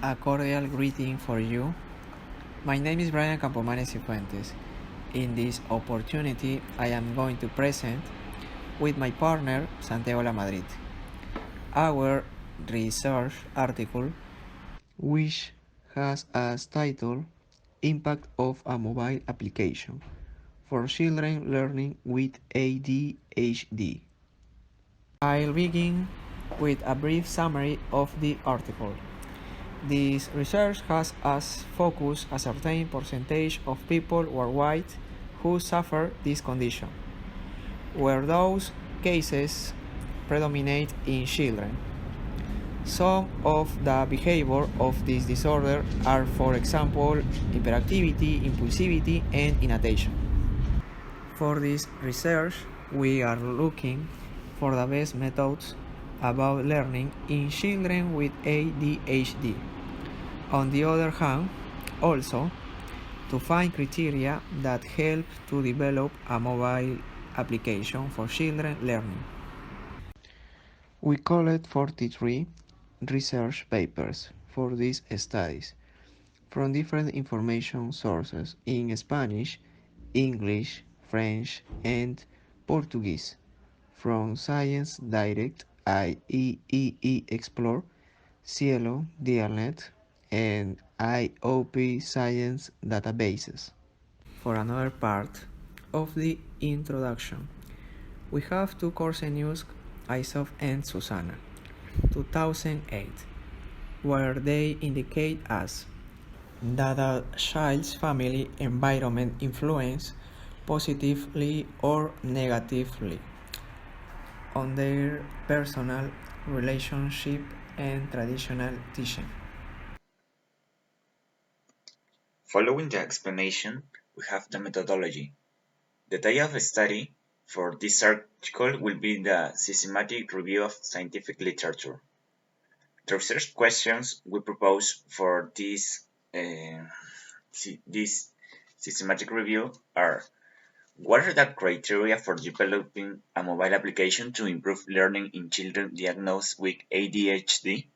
A cordial greeting for you. My name is BRYAN CAMPOMANES-SIFUENTES. In this opportunity, I am going to present with my partner, Santiago La Madrid, our research article, which has as title Impact of a Mobile Application for Children Learning with ADHD. I'll begin with a brief summary of the article. This research has as focus a certain percentage of people worldwide who suffer this condition, where those cases predominate in children. Some of the behavior of this disorder are, for example, hyperactivity, impulsivity, and inattention. For this research, we are looking for the best methods about learning in children with ADHD. On the other hand, also, to find criteria that help to develop a mobile application for children learning. We collected 43 research papers for these studies from different information sources in Spanish, English, French, and Portuguese, from Science Direct, IEEE Explore, Cielo, DLNet, and IOP Science databases. For another part of the introduction, we have two course news, Isov and Susanna, 2008, where they indicate us that a child's family environment influence positively or negatively on their personal relationship and traditional teaching. Following the explanation, we have the methodology. The type of study for this article will be the systematic review of scientific literature. The research questions we propose for this systematic review are: what are the criteria for developing a mobile application to improve learning in children diagnosed with ADHD?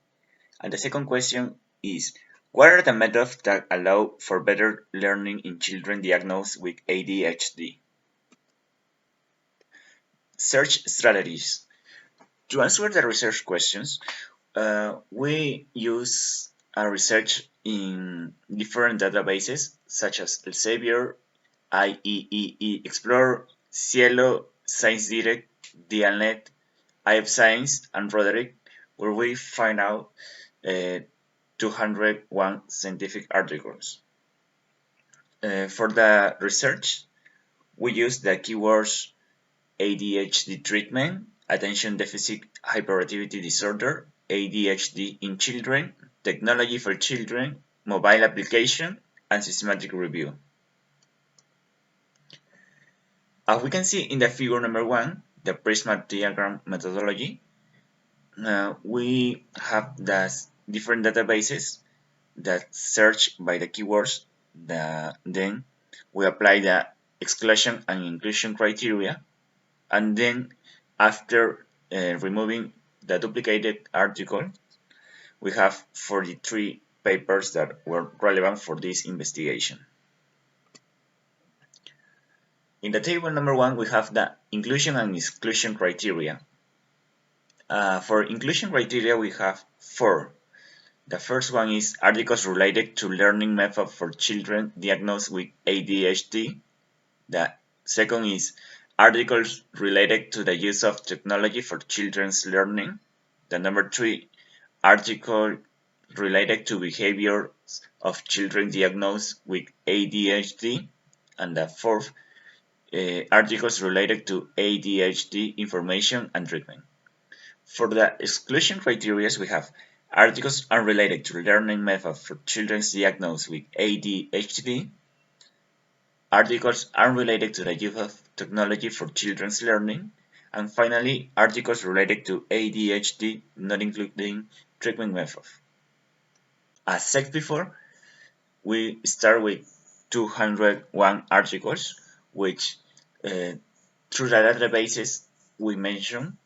And the second question is: what are the methods that allow for better learning in children diagnosed with ADHD? Search strategies. To answer the research questions, we use a research in different databases such as Elsevier, IEEE Explore, Cielo, Science Direct, DLNet, IF Science, and Roderick, where we find out 201 scientific articles. For the research, we use the keywords ADHD treatment, attention deficit hyperactivity disorder, ADHD in children, technology for children, mobile application, and systematic review. As we can see in the figure number 1, the Prisma diagram methodology, we have the different databases that search by the keywords. Then we apply the exclusion and inclusion criteria, and then after removing the duplicated article, we have 43 papers that were relevant for this investigation. In the table number 1, we have the inclusion and exclusion criteria. For inclusion criteria, we have 4. The first one is articles related to learning method for children diagnosed with ADHD. The second is articles related to the use of technology for children's learning. The number 3, article related to behaviors of children diagnosed with ADHD. And the 4th, articles related to ADHD information and treatment. For the exclusion criteria, we have articles unrelated to learning methods for children diagnosed with ADHD, articles unrelated to the use of technology for children's learning, and finally, articles related to ADHD not including treatment methods. As said before, we start with 201 articles, which through the databases we mentioned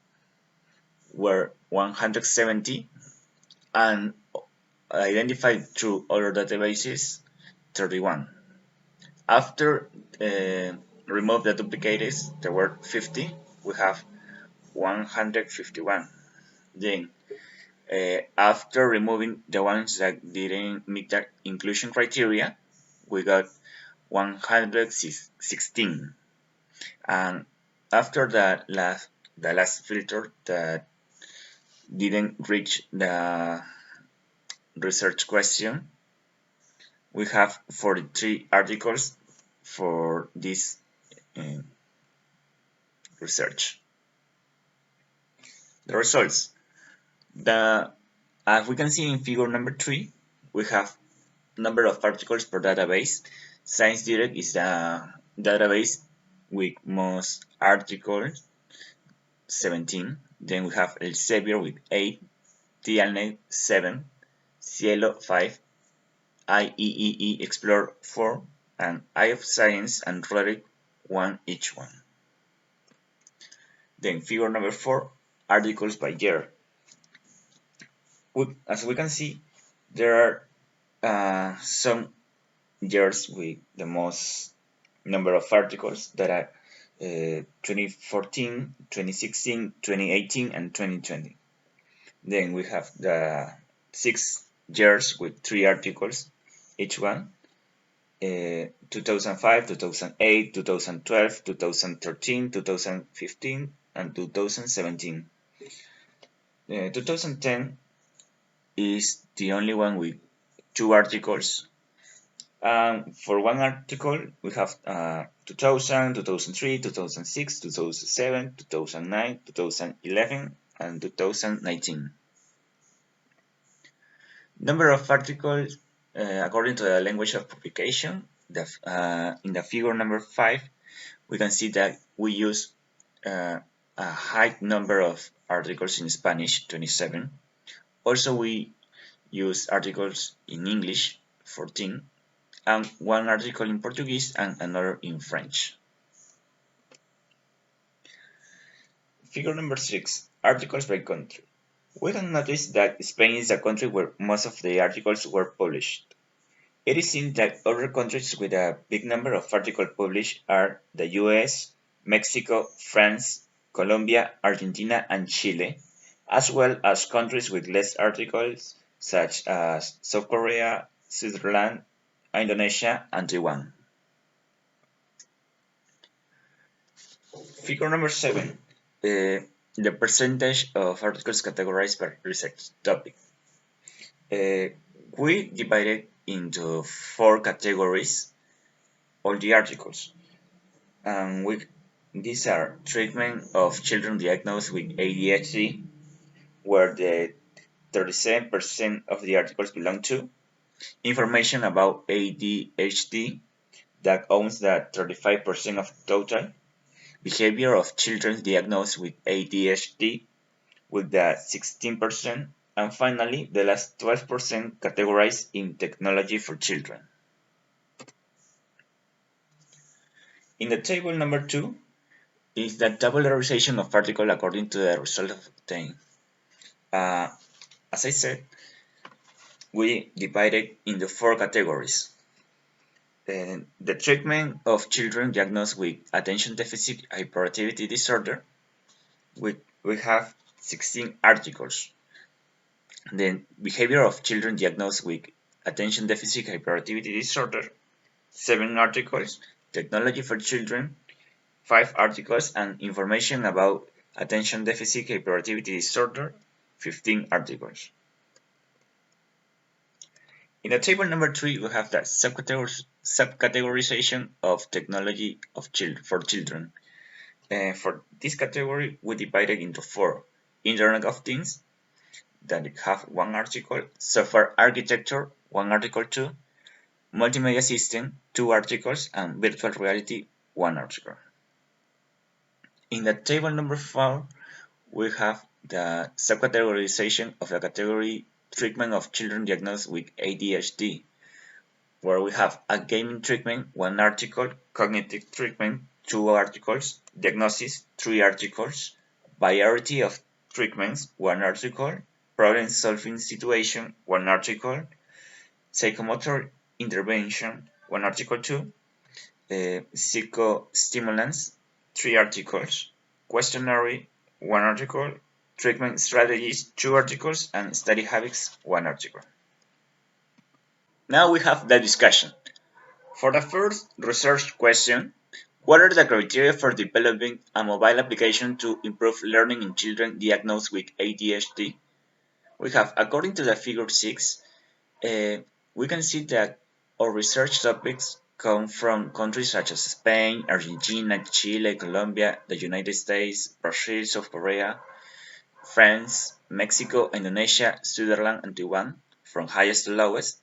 were 170, and identified through other databases, 31. After remove the duplicates, there were 50, we have 151. Then after removing the ones that didn't meet the inclusion criteria, we got 116. And after the last filter that didn't reach the research question, we have 43 articles for this research. The results. As we can see in figure number 3, we have number of articles per database. ScienceDirect is the database with most articles, 17. Then we have Elsevier with 8, TLNet 7, Cielo 5, IEEE Explorer 4, and Eye of Science and Rhetoric 1 each one. Then figure number 4, articles by year. As we can see, there are some years with the most number of articles that are 2014, 2016, 2018, and 2020. Then we have the 6 years with 3 articles each one, 2005, 2008, 2012, 2013, 2015, and 2017. 2010 is the only one with 2 articles. For one article, we have 2000, 2003, 2006, 2007, 2009, 2011, and 2019. Number of articles according to the language of publication. In the figure number 5, we can see that we use a high number of articles in Spanish, 27. Also, we use articles in English, 14, and 1 article in Portuguese and another in French. Figure number 6, articles by country. We can notice that Spain is the country where most of the articles were published. It is seen that other countries with a big number of articles published are the US, Mexico, France, Colombia, Argentina, and Chile, as well as countries with less articles such as South Korea, Switzerland, Indonesia, and Taiwan. Figure number 7, the percentage of articles categorized by research topic. We divided into 4 categories all the articles, and these are treatment of children diagnosed with ADHD, where the 37% of the articles belong to, information about ADHD, that owns the 35% of the total, behavior of children diagnosed with ADHD with the 16%, and finally the last 12% categorized in technology for children. In the table number 2 is the tabularization of articles according to the result obtained. As I said, we divided into 4 categories. The treatment of children diagnosed with attention deficit hyperactivity disorder, we have 16 articles. Then behavior of children diagnosed with attention deficit hyperactivity disorder, 7 articles. Technology for children, 5 articles, and information about attention deficit hyperactivity disorder, 15 articles. In the table number 3, we have the subcategorization of technology for children. For this category, we divided into 4. Internet of Things, that have 1 article. Software architecture, 1 article too. Multimedia system, 2 articles. And virtual reality, 1 article. In the table number 4, we have the subcategorization of the category treatment of children diagnosed with ADHD, where we have a gaming treatment, 1 article, cognitive treatment, 2 articles, diagnosis, 3 articles, variety of treatments, 1 article, problem-solving situation, 1 article, psychomotor intervention, 1 article 2, psychostimulants, 3 articles, questionnaire, 1 article, treatment strategies, 2 articles, and study habits, 1 article. Now we have the discussion. For the first research question, what are the criteria for developing a mobile application to improve learning in children diagnosed with ADHD? We have, according to the figure 6, we can see that our research topics come from countries such as Spain, Argentina, Chile, Colombia, the United States, Brazil, South Korea, France, Mexico, Indonesia, Switzerland, and Taiwan, from highest to lowest.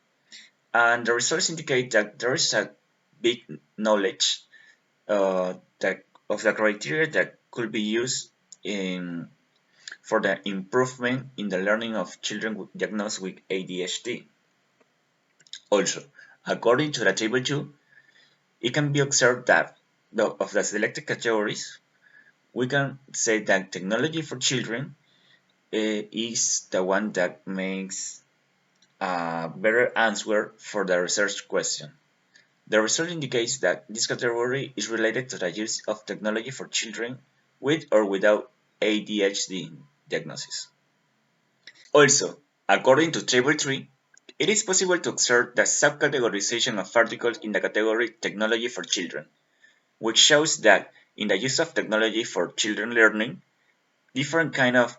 And the results indicate that there is a big knowledge of the criteria that could be used for the improvement in the learning of children diagnosed with ADHD. Also, according to the table 2, it can be observed that of the selected categories, we can say that technology for children is the one that makes a better answer for the research question. The result indicates that this category is related to the use of technology for children with or without ADHD diagnosis. Also, according to Table 3, it is possible to observe the subcategorization of articles in the category Technology for Children, which shows that in the use of technology for children learning, different kind of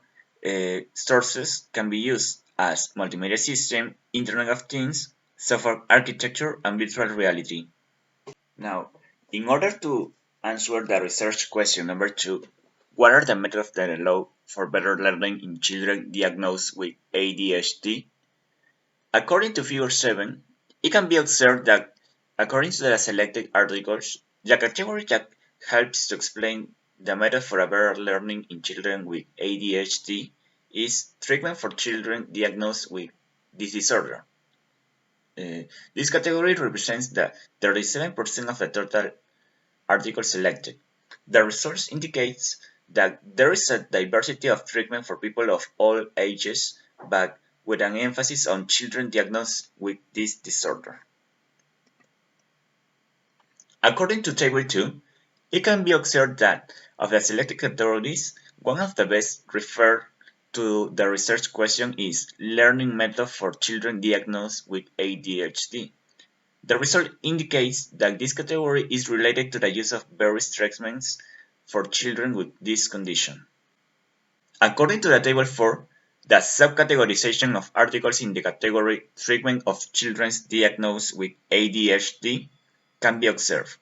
sources can be used as multimedia system, Internet of Things, software architecture, and virtual reality. Now, in order to answer the research question number 2, what are the methods that allow for better learning in children diagnosed with ADHD? According to figure 7, it can be observed that according to the selected articles, the category that helps to explain the method for a better learning in children with ADHD is treatment for children diagnosed with this disorder. This category represents the 37% of the total articles selected. The results indicates that there is a diversity of treatment for people of all ages, but with an emphasis on children diagnosed with this disorder. According to Table 2, it can be observed that of the selected categories, one of the best referred to the research question is learning method for children diagnosed with ADHD. The result indicates that this category is related to the use of various treatments for children with this condition. According to the Table 4, the subcategorization of articles in the category Treatment of Children Diagnosed with ADHD can be observed.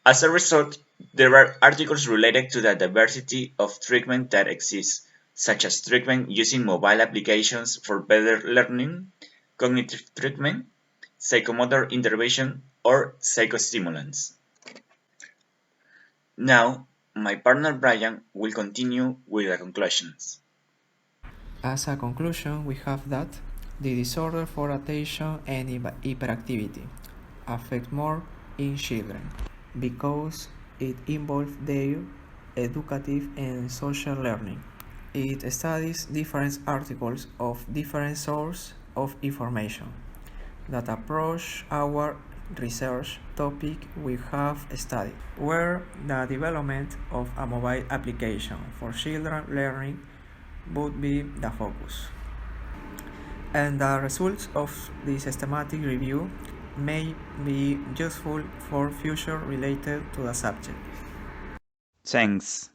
As a result, there are articles related to the diversity of treatment that exists, such as treatment using mobile applications for better learning, cognitive treatment, psychomotor intervention, or psychostimulants. Now, my partner Bryan will continue with the conclusions. As a conclusion, we have that the disorder for attention and hyperactivity affect more in children because it involves their educative and social learning. It studies different articles of different sources of information that approach our research topic we have studied, where the development of a mobile application for children learning would be the focus. And the results of this systematic review may be useful for future related to the subject. Thanks.